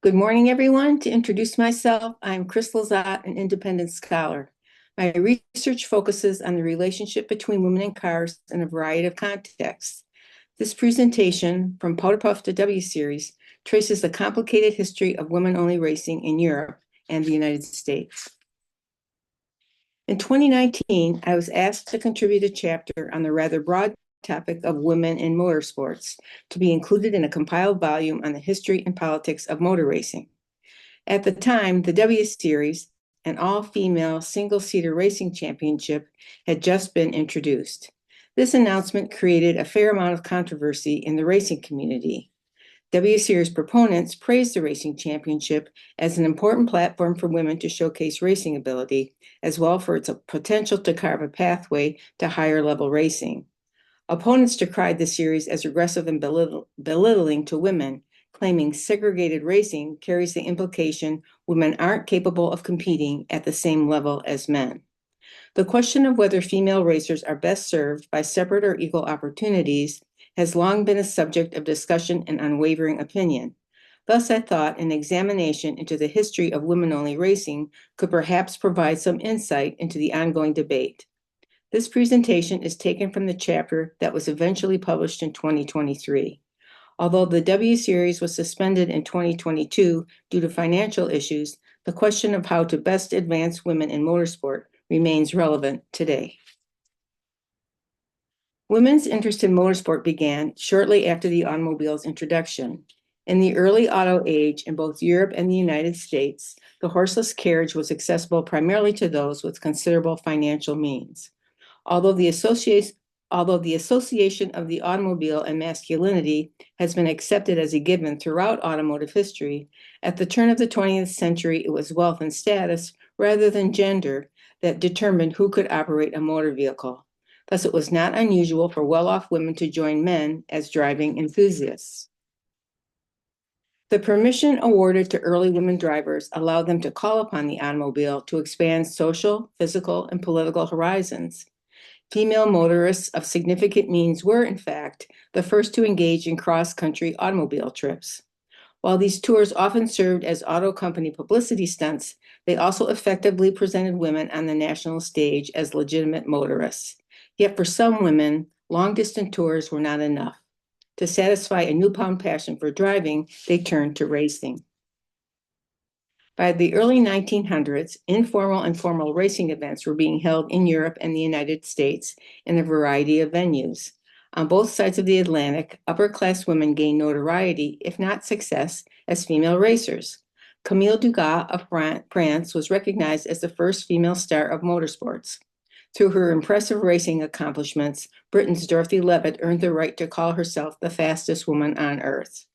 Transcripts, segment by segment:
Good morning, everyone. To introduce myself, I'm Chris Lezotte, an independent scholar. My research focuses on the relationship between women and cars in a variety of contexts. This presentation, From Powder Puff to W Series, traces the complicated history of women-only racing in Europe and the United States. In 2019, I was asked to contribute a chapter on the rather broad topic of women in motorsports to be included in a compiled volume on the history and politics of motor racing. At the time, the W Series, an all-female single-seater racing championship, had just been introduced. This announcement created a fair amount of controversy in the racing community. W Series proponents praised the racing championship as an important platform for women to showcase racing ability, as well for its potential to carve a pathway to higher-level racing. Opponents decried the series as aggressive and belittling to women, claiming segregated racing carries the implication women aren't capable of competing at the same level as men. The question of whether female racers are best served by separate or equal opportunities has long been a subject of discussion and unwavering opinion. Thus, I thought an examination into the history of women-only racing could perhaps provide some insight into the ongoing debate. This presentation is taken from the chapter that was eventually published in 2023. Although the W Series was suspended in 2022 due to financial issues, the question of how to best advance women in motorsport remains relevant today. Women's interest in motorsport began shortly after the automobile's introduction. In the early auto age in both Europe and the United States, the horseless carriage was accessible primarily to those with considerable financial means. Although the association of the automobile and masculinity has been accepted as a given throughout automotive history, at the turn of the 20th century, it was wealth and status rather than gender that determined who could operate a motor vehicle. Thus, it was not unusual for well-off women to join men as driving enthusiasts. The permission awarded to early women drivers allowed them to call upon the automobile to expand social, physical, and political horizons. Female motorists of significant means were, in fact, the first to engage in cross-country automobile trips. While these tours often served as auto company publicity stunts, they also effectively presented women on the national stage as legitimate motorists. Yet for some women, long-distance tours were not enough. To satisfy a newfound passion for driving, they turned to racing. By the early 1900s, informal and formal racing events were being held in Europe and the United States in a variety of venues. On both sides of the Atlantic, upper-class women gained notoriety, if not success, as female racers. Camille Dugas of France was recognized as the first female star of motorsports. Through her impressive racing accomplishments, Britain's Dorothy Levitt earned the right to call herself the fastest woman on Earth.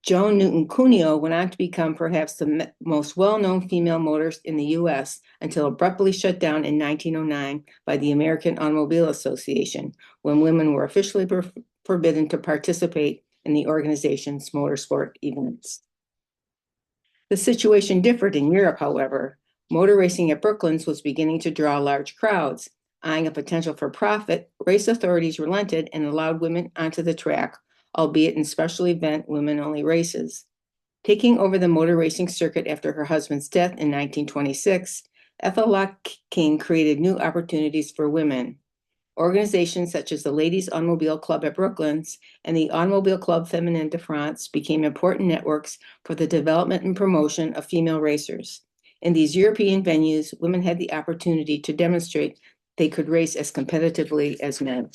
Joan Newton Cuneo went on to become perhaps the most well-known female motorist in the U.S. until abruptly shut down in 1909 by the American Automobile Association, when women were officially forbidden to participate in the organization's motorsport events. The situation differed in Europe, however. Motor racing at Brooklands was beginning to draw large crowds. Eyeing a potential for profit, race authorities relented and allowed women onto the track, albeit in special event women-only races. Taking over the motor racing circuit after her husband's death in 1926, Ethel Locke King created new opportunities for women. Organizations such as the Ladies Automobile Club at Brooklands and the Automobile Club Féminin de France became important networks for the development and promotion of female racers. In these European venues, women had the opportunity to demonstrate they could race as competitively as men.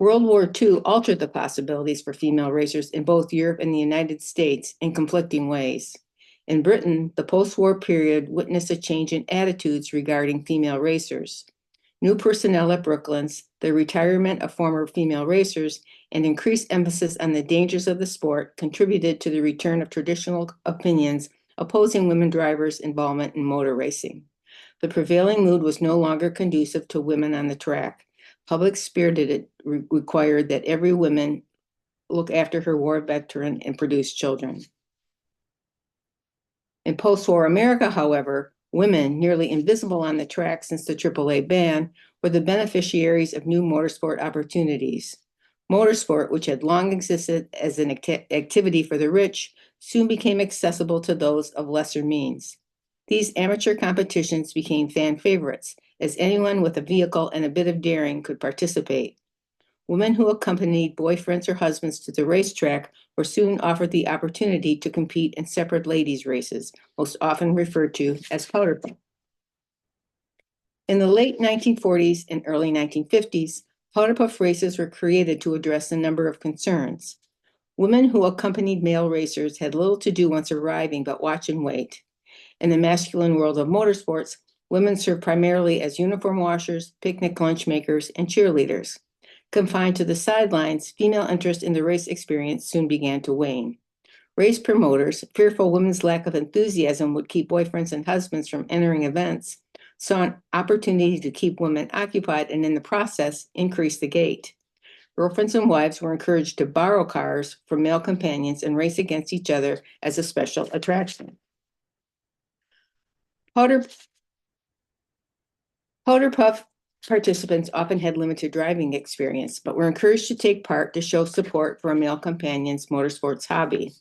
World War II altered the possibilities for female racers in both Europe and the United States in conflicting ways. In Britain, the post-war period witnessed a change in attitudes regarding female racers. New personnel at Brooklands, the retirement of former female racers, and increased emphasis on the dangers of the sport contributed to the return of traditional opinions opposing women drivers' involvement in motor racing. The prevailing mood was no longer conducive to women on the track. Public spirit required that every woman look after her war veteran and produce children. In post-war America, however, women, nearly invisible on the track since the AAA ban, were the beneficiaries of new motorsport opportunities. Motorsport, which had long existed as an activity for the rich, soon became accessible to those of lesser means. These amateur competitions became fan favorites, as anyone with a vehicle and a bit of daring could participate. Women who accompanied boyfriends or husbands to the racetrack were soon offered the opportunity to compete in separate ladies' races, most often referred to as powder puff. In the late 1940s and early 1950s, powder puff races were created to address a number of concerns. Women who accompanied male racers had little to do once arriving but watch and wait. In the masculine world of motorsports, women served primarily as uniform washers, picnic lunch makers, and cheerleaders. Confined to the sidelines, female interest in the race experience soon began to wane. Race promoters, fearful women's lack of enthusiasm would keep boyfriends and husbands from entering events, saw an opportunity to keep women occupied and in the process increase the gate. Girlfriends and wives were encouraged to borrow cars from male companions and race against each other as a special attraction. Powder puff participants often had limited driving experience, but were encouraged to take part to show support for a male companion's motorsports hobby.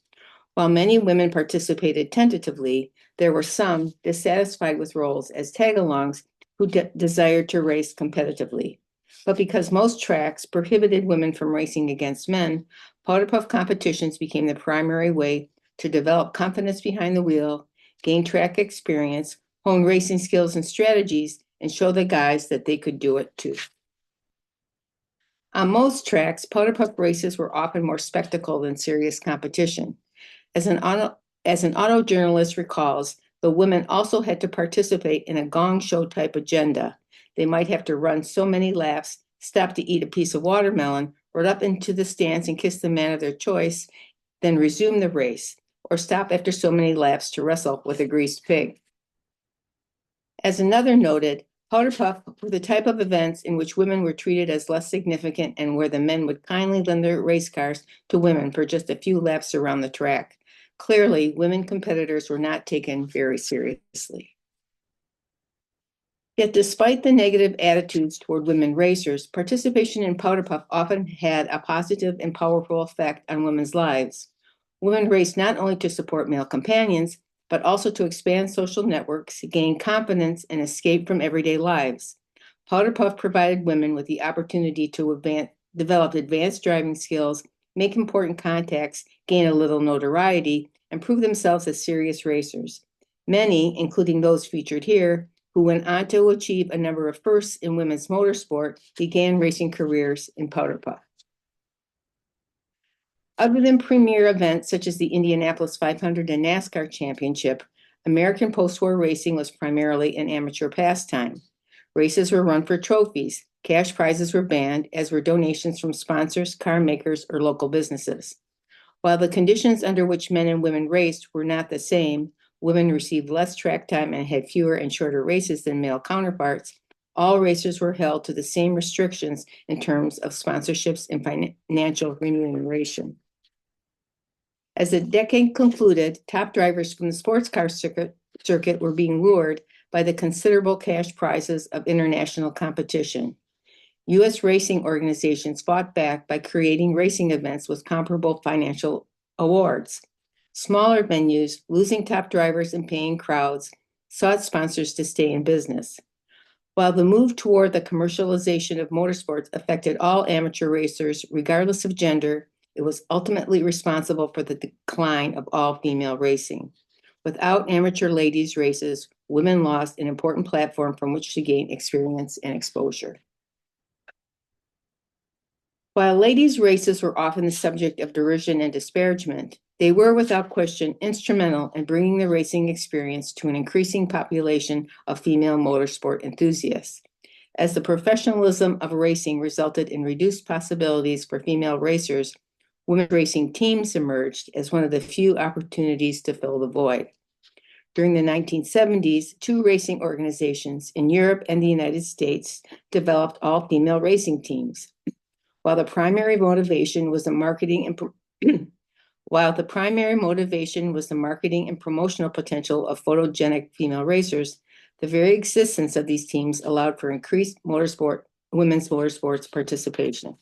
While many women participated tentatively, there were some dissatisfied with roles as tag-alongs who desired to race competitively. But because most tracks prohibited women from racing against men, powder puff competitions became the primary way to develop confidence behind the wheel, gain track experience, hone racing skills and strategies, and show the guys that they could do it too. On most tracks, powder puff races were often more spectacle than serious competition. As an auto journalist recalls, the women also had to participate in a gong show type agenda. They might have to run so many laps, stop to eat a piece of watermelon, run up into the stands and kiss the man of their choice, then resume the race, or stop after so many laps to wrestle with a greased pig. As another noted, powder puff were the type of events in which women were treated as less significant and where the men would kindly lend their race cars to women for just a few laps around the track. Clearly, women competitors were not taken very seriously. Yet despite the negative attitudes toward women racers, participation in powder puff often had a positive and powerful effect on women's lives. Women raced not only to support male companions, but also to expand social networks, gain confidence, and escape from everyday lives. Powder puff provided women with the opportunity to develop advanced driving skills, make important contacts, gain a little notoriety, and prove themselves as serious racers. Many, including those featured here, who went on to achieve a number of firsts in women's motorsport, began racing careers in powder puff. Other than premier events such as the Indianapolis 500 and NASCAR Championship, American post-war racing was primarily an amateur pastime. Races were run for trophies. Cash prizes were banned, as were donations from sponsors, car makers, or local businesses. While the conditions under which men and women raced were not the same, women received less track time and had fewer and shorter races than male counterparts, all racers were held to the same restrictions in terms of sponsorships and financial remuneration. As the decade concluded, top drivers from the sports car circuit were being lured by the considerable cash prizes of international competition. U.S. racing organizations fought back by creating racing events with comparable financial awards. Smaller venues, losing top drivers and paying crowds, sought sponsors to stay in business. While the move toward the commercialization of motorsports affected all amateur racers, regardless of gender, it was ultimately responsible for the decline of all female racing. Without amateur ladies' races, women lost an important platform from which to gain experience and exposure. While ladies' races were often the subject of derision and disparagement, they were without question instrumental in bringing the racing experience to an increasing population of female motorsport enthusiasts. As the professionalism of racing resulted in reduced possibilities for female racers, women's racing teams emerged as one of the few opportunities to fill the void. During the 1970s, two racing organizations in Europe and the United States developed all-female racing teams. While the primary motivation was the marketing and promotional potential of photogenic female racers, the very existence of these teams allowed for increased women's motorsports participation.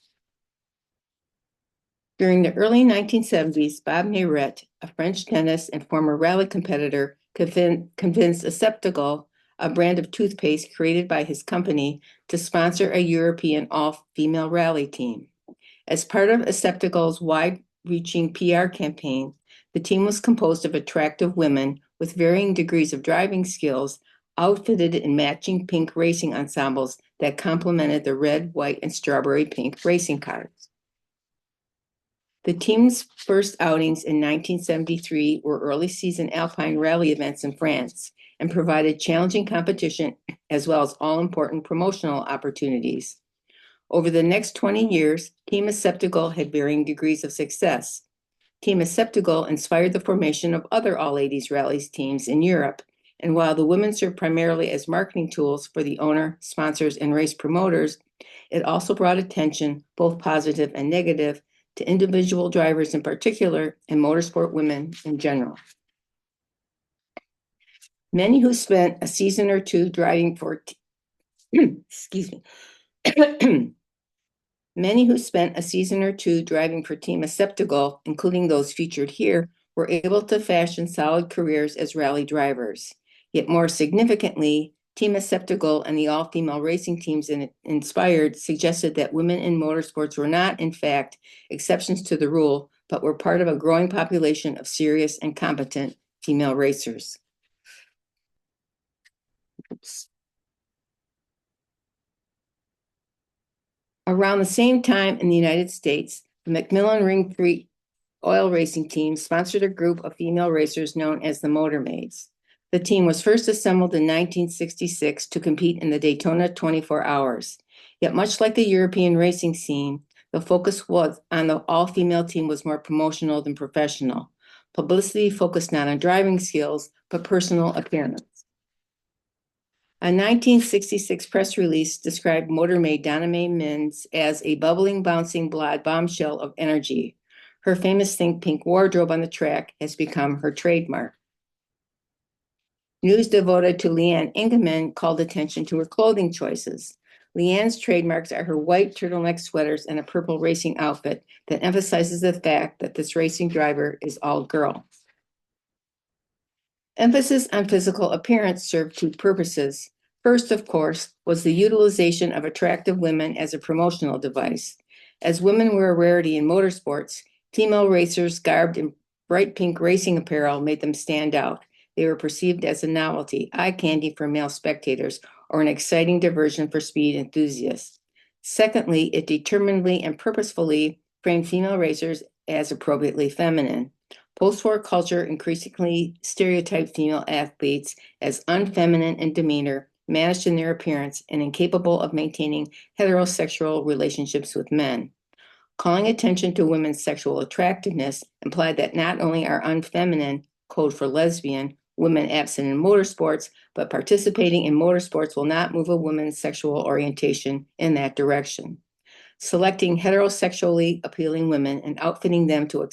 During the early 1970s, Bob Mayret, a French dentist and former rally competitor, convinced Aseptacle, a brand of toothpaste created by his company, to sponsor a European all-female rally team. As part of Aseptacle's wide-reaching PR campaign, the team was composed of attractive women with varying degrees of driving skills, outfitted in matching pink racing ensembles that complemented the red, white, and strawberry pink racing cars. The team's first outings in 1973 were early season Alpine rally events in France and provided challenging competition as well as all-important promotional opportunities. Over the next 20 years, Team Aseptacle had varying degrees of success. Team Aseptacle inspired the formation of other all-ladies rallies teams in Europe, and while the women served primarily as marketing tools for the owner, sponsors, and race promoters, it also brought attention, both positive and negative, to individual drivers in particular and motorsport women in general. Many who spent a season or two driving for excuse me. Many who spent a season or two driving for Team Aseptacle, including those featured here, were able to fashion solid careers as rally drivers. Yet more significantly, Team Aseptacle and the all-female racing teams it inspired suggested that women in motorsports were not, in fact, exceptions to the rule, but were part of a growing population of serious and competent female racers. Oops. Around the same time in the United States, the Macmillan Ring Free oil racing team sponsored a group of female racers known as the Motor Maids. The team was first assembled in 1966 to compete in the Daytona 24 Hours. Yet much like the European racing scene, the focus was on the all-female team was more promotional than professional. Publicity focused not on driving skills, but personal appearance. A 1966 press release described Motor Maid Donna Mae Mins as a bubbling, bouncing blonde bombshell of energy. Her famous Think Pink wardrobe on the track has become her trademark. News devoted to Leanne Ingeman called attention to her clothing choices. Leanne's trademarks are her white turtleneck sweaters and a purple racing outfit that emphasizes the fact that this racing driver is all girl. Emphasis on physical appearance served two purposes. First, of course, was the utilization of attractive women as a promotional device. As women were a rarity in motorsports, female racers garbed in bright pink racing apparel made them stand out. They were perceived as a novelty, eye candy for male spectators, or an exciting diversion for speed enthusiasts. Secondly, it determinedly and purposefully framed female racers as appropriately feminine. Post-war culture increasingly stereotyped female athletes as unfeminine in demeanor, managed in their appearance, and incapable of maintaining heterosexual relationships with men. Calling attention to women's sexual attractiveness implied that not only are unfeminine, code for lesbian, women absent in motorsports, but participating in motorsports will not move a woman's sexual orientation in that direction. Selecting heterosexually appealing women and outfitting them to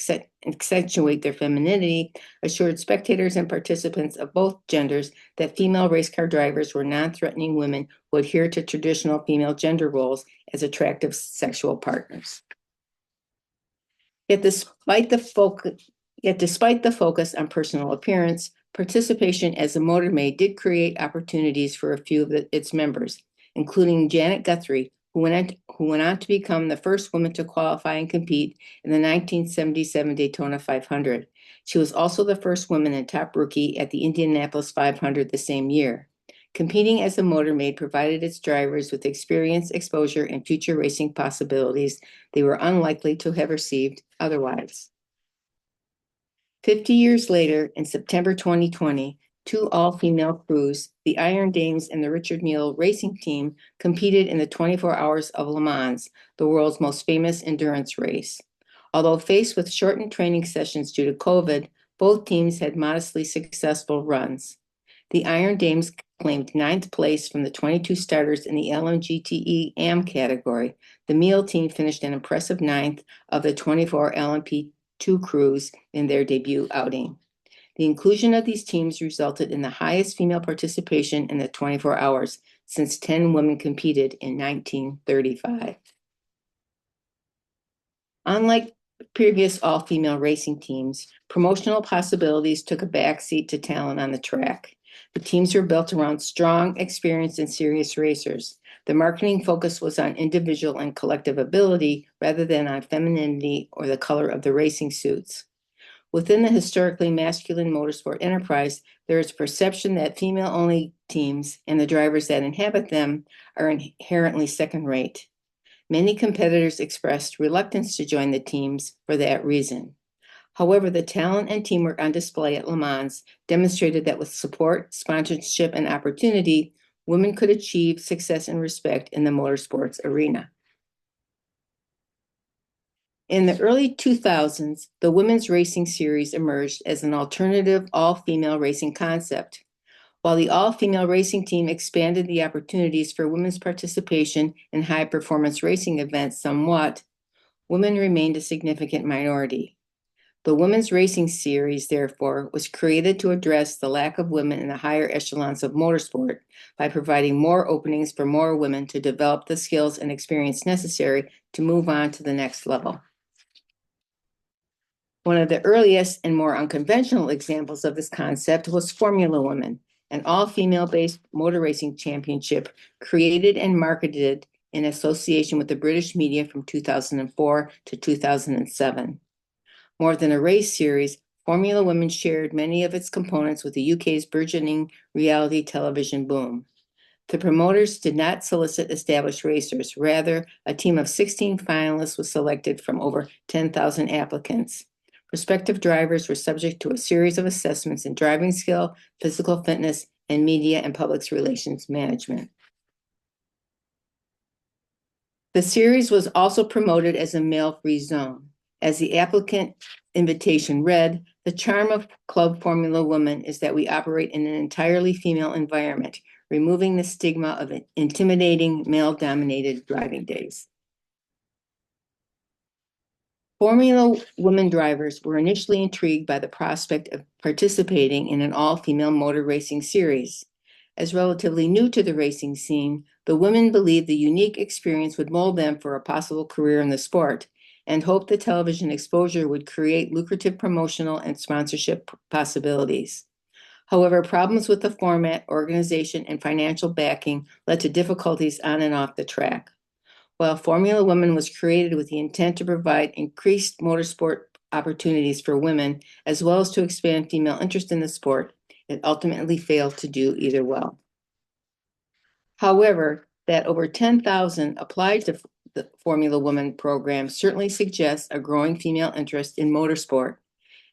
accentuate their femininity assured spectators and participants of both genders that female race car drivers were non-threatening women who adhere to traditional female gender roles as attractive sexual partners. Yet despite the focus on personal appearance, participation as a motor maid did create opportunities for a few of its members, including Janet Guthrie, who went on to become the first woman to qualify and compete in the 1977 Daytona 500. She was also the first woman and top rookie at the Indianapolis 500 the same year. Competing as a motor maid provided its drivers with experience, exposure, and future racing possibilities they were unlikely to have received otherwise. 50 years later, in September 2020, two all-female crews, the Iron Dames and the Richard Mille Racing Team, competed in the 24 Hours of Le Mans, the world's most famous endurance race. Although faced with shortened training sessions due to COVID, both teams had modestly successful runs. The Iron Dames claimed ninth place from the 22 starters in the LMGTE AM category. The Mille team finished an impressive ninth of the 24 LMP2 crews in their debut outing. The inclusion of these teams resulted in the highest female participation in the 24 hours since 10 women competed in 1935. Unlike previous all-female racing teams, promotional possibilities took a backseat to talent on the track. The teams were built around strong, experienced, and serious racers. The marketing focus was on individual and collective ability rather than on femininity or the color of the racing suits. Within the historically masculine motorsport enterprise, there is a perception that female-only teams and the drivers that inhabit them are inherently second-rate. Many competitors expressed reluctance to join the teams for that reason. However, the talent and teamwork on display at Le Mans demonstrated that with support, sponsorship, and opportunity, women could achieve success and respect in the motorsports arena. In the early 2000s, the Women's Racing Series emerged as an alternative all-female racing concept. While the all-female racing team expanded the opportunities for women's participation in high-performance racing events somewhat, women remained a significant minority. The Women's Racing Series, therefore, was created to address the lack of women in the higher echelons of motorsport by providing more openings for more women to develop the skills and experience necessary to move on to the next level. One of the earliest and more unconventional examples of this concept was Formula Women, an all-female-based motor racing championship created and marketed in association with the British media from 2004 to 2007. More than a race series, Formula Women shared many of its components with the UK's burgeoning reality television boom. The promoters did not solicit established racers. Rather, a team of 16 finalists was selected from over 10,000 applicants. Prospective drivers were subject to a series of assessments in driving skill, physical fitness, and media and public relations management. The series was also promoted as a male-free zone. As the applicant invitation read, the charm of Club Formula Women is that we operate in an entirely female environment, removing the stigma of intimidating male-dominated driving days. Formula Women drivers were initially intrigued by the prospect of participating in an all-female motor racing series. As relatively new to the racing scene, the women believed the unique experience would mold them for a possible career in the sport, and hoped the television exposure would create lucrative promotional and sponsorship possibilities. However, problems with the format, organization, and financial backing led to difficulties on and off the track. While Formula Women was created with the intent to provide increased motorsport opportunities for women, as well as to expand female interest in the sport, it ultimately failed to do either well. However, that over 10,000 applied to the Formula Women program certainly suggests a growing female interest in motorsport.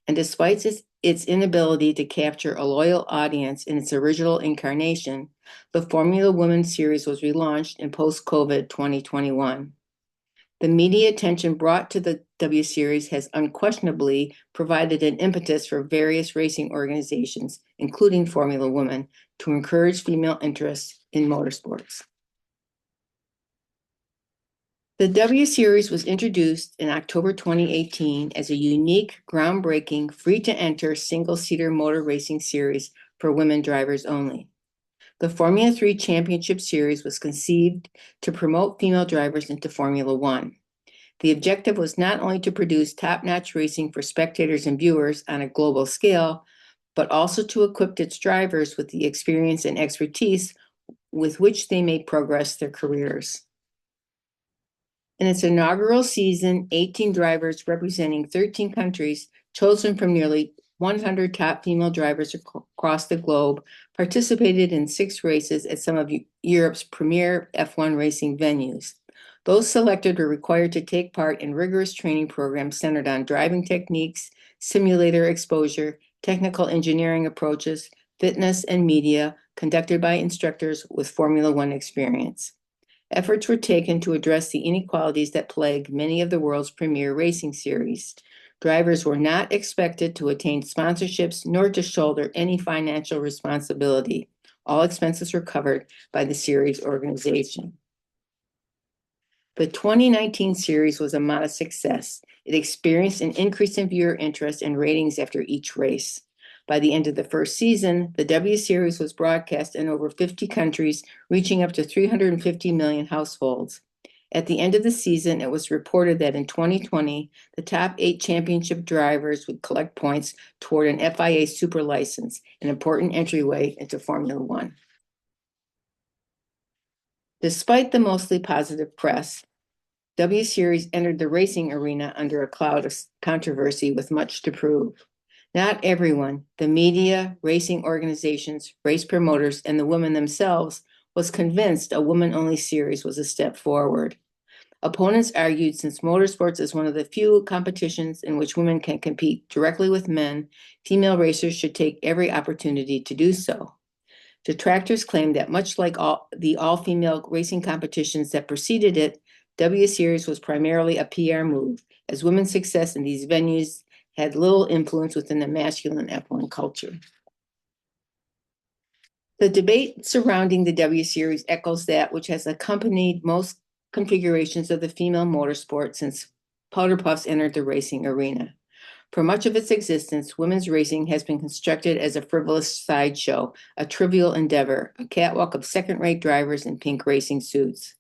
And despite its inability to capture a loyal audience in its original incarnation, the Formula Women series was relaunched in post-COVID 2021. The media attention brought to the W Series has unquestionably provided an impetus for various racing organizations, including Formula Women, to encourage female interest in motorsports. The W Series was introduced in October 2018 as a unique, groundbreaking, free-to-enter single-seater motor racing series for women drivers only. The Formula 3 Championship Series was conceived to promote female drivers into Formula One. The objective was not only to produce top-notch racing for spectators and viewers on a global scale, but also to equip its drivers with the experience and expertise with which they may progress their careers. In its inaugural season, 18 drivers representing 13 countries, chosen from nearly 100 top female drivers across the globe, participated in 6 races at some of Europe's premier F1 racing venues. Those selected were required to take part in rigorous training programs centered on driving techniques, simulator exposure, technical engineering approaches, fitness, and media, conducted by instructors with Formula One experience. Efforts were taken to address the inequalities that plague many of the world's premier racing series. Drivers were not expected to attain sponsorships nor to shoulder any financial responsibility. All expenses were covered by the series organization. The 2019 series was a modest success. It experienced an increase in viewer interest and ratings after each race. By the end of the first season, the W Series was broadcast in over 50 countries, reaching up to 350 million households. At the end of the season, it was reported that in 2020, the top 8 championship drivers would collect points toward an FIA super license, an important entryway into Formula One. Despite the mostly positive press, W Series entered the racing arena under a cloud of controversy with much to prove. Not everyone, the media, racing organizations, race promoters, and the women themselves, was convinced a woman-only series was a step forward. Opponents argued since motorsports is one of the few competitions in which women can compete directly with men, female racers should take every opportunity to do so. Detractors claimed that much like the all-female racing competitions that preceded it, W Series was primarily a PR move, as women's success in these venues had little influence within the masculine F1 culture. The debate surrounding the W Series echoes that which has accompanied most configurations of the female motorsport since powder puffs entered the racing arena. For much of its existence, women's racing has been constructed as a frivolous sideshow, a trivial endeavor, a catwalk of second-rate drivers in pink racing suits.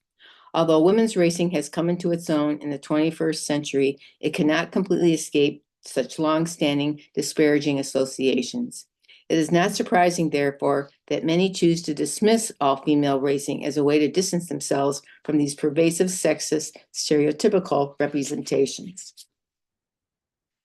Although women's racing has come into its own in the 21st century, it cannot completely escape such long-standing disparaging associations. It is not surprising, therefore, that many choose to dismiss all-female racing as a way to distance themselves from these pervasive sexist, stereotypical representations.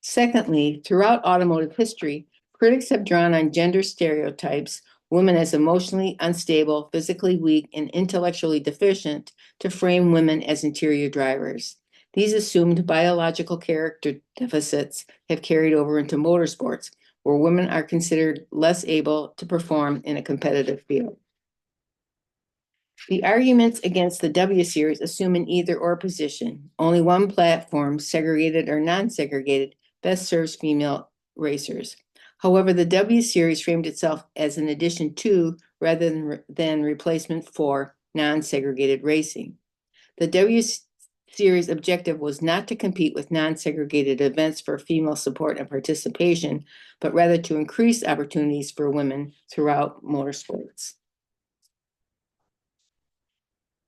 Secondly, throughout automotive history, critics have drawn on gender stereotypes, women as emotionally unstable, physically weak, and intellectually deficient, to frame women as interior drivers. These assumed biological character deficits have carried over into motorsports, where women are considered less able to perform in a competitive field. The arguments against the W Series assume an either-or position. Only one platform, segregated or non-segregated, best serves female racers. However, the W Series framed itself as an addition to, rather than replacement for, non-segregated racing. The W Series objective was not to compete with non-segregated events for female support and participation, but rather to increase opportunities for women throughout motorsports.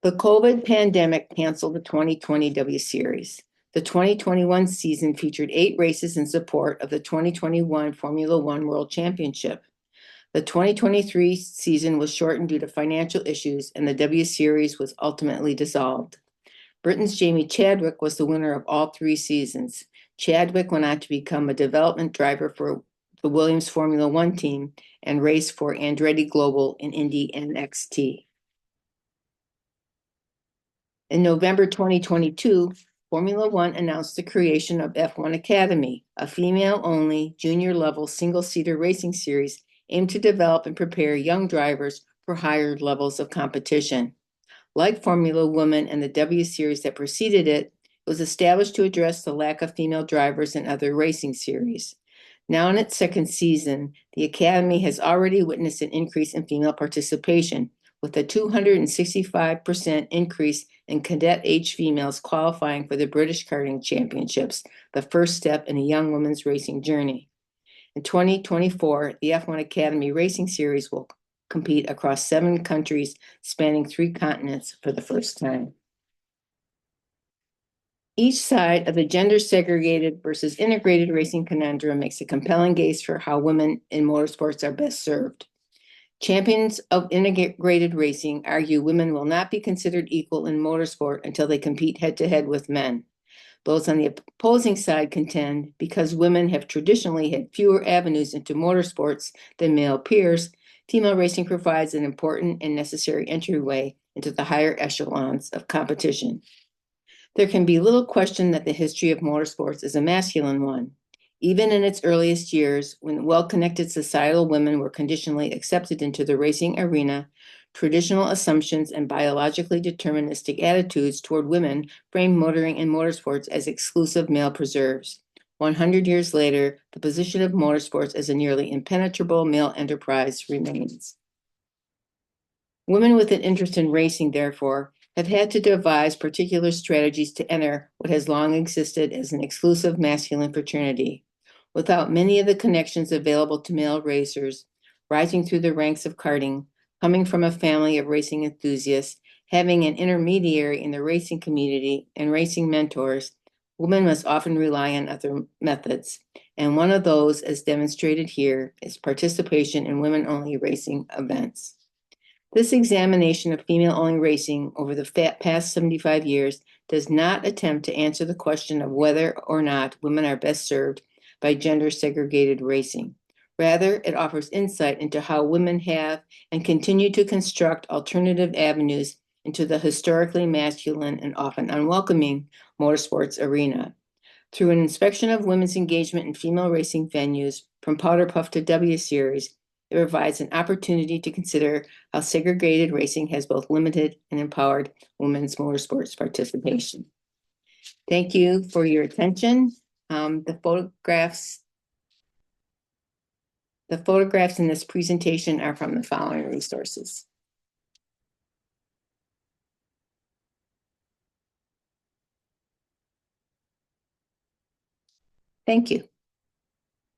The COVID pandemic canceled the 2020 W Series. The 2021 season featured 8 races in support of the 2021 Formula One World Championship. The 2023 season was shortened due to financial issues, and the W Series was ultimately dissolved. Britain's Jamie Chadwick was the winner of all 3 seasons. Chadwick went on to become a development driver for the Williams Formula One team and race for Andretti Global in Indy NXT. In November 2022, Formula One announced the creation of F1 Academy, a female-only, junior-level single-seater racing series aimed to develop and prepare young drivers for higher levels of competition. Like Formula Woman and the W Series that preceded it, it was established to address the lack of female drivers in other racing series. Now in its 2nd season, the Academy has already witnessed an increase in female participation, with a 265% increase in cadet-age females qualifying for the British Karting Championships, the first step in a young woman's racing journey. In 2024, the F1 Academy Racing Series will compete across 7 countries, spanning 3 continents for the first time. Each side of the gender-segregated versus integrated racing conundrum makes a compelling case for how women in motorsports are best served. Champions of integrated racing argue women will not be considered equal in motorsport until they compete head-to-head with men. Those on the opposing side contend because women have traditionally had fewer avenues into motorsports than male peers, female racing provides an important and necessary entryway into the higher echelons of competition. There can be little question that the history of motorsports is a masculine one. Even in its earliest years, when well-connected societal women were conditionally accepted into the racing arena, traditional assumptions and biologically deterministic attitudes toward women framed motoring and motorsports as exclusive male preserves. 100 years later, the position of motorsports as a nearly impenetrable male enterprise remains. Women with an interest in racing, therefore, have had to devise particular strategies to enter what has long existed as an exclusive masculine fraternity. Without many of the connections available to male racers, rising through the ranks of karting, coming from a family of racing enthusiasts, Having an intermediary in the racing community and racing mentors, women must often rely on other methods, and one of those, as demonstrated here, is participation in women-only racing events. This examination of female-only racing over the past 75 years does not attempt to answer the question of whether or not women are best served by gender-segregated racing. Rather, it offers insight into how women have and continue to construct alternative avenues into the historically masculine and often unwelcoming motorsports arena. Through an inspection of women's engagement in female racing venues, from Powder Puff to W Series, it provides an opportunity to consider how segregated racing has both limited and empowered women's motorsports participation. Thank you for your attention. The photographs in this presentation are from the following resources. Thank you.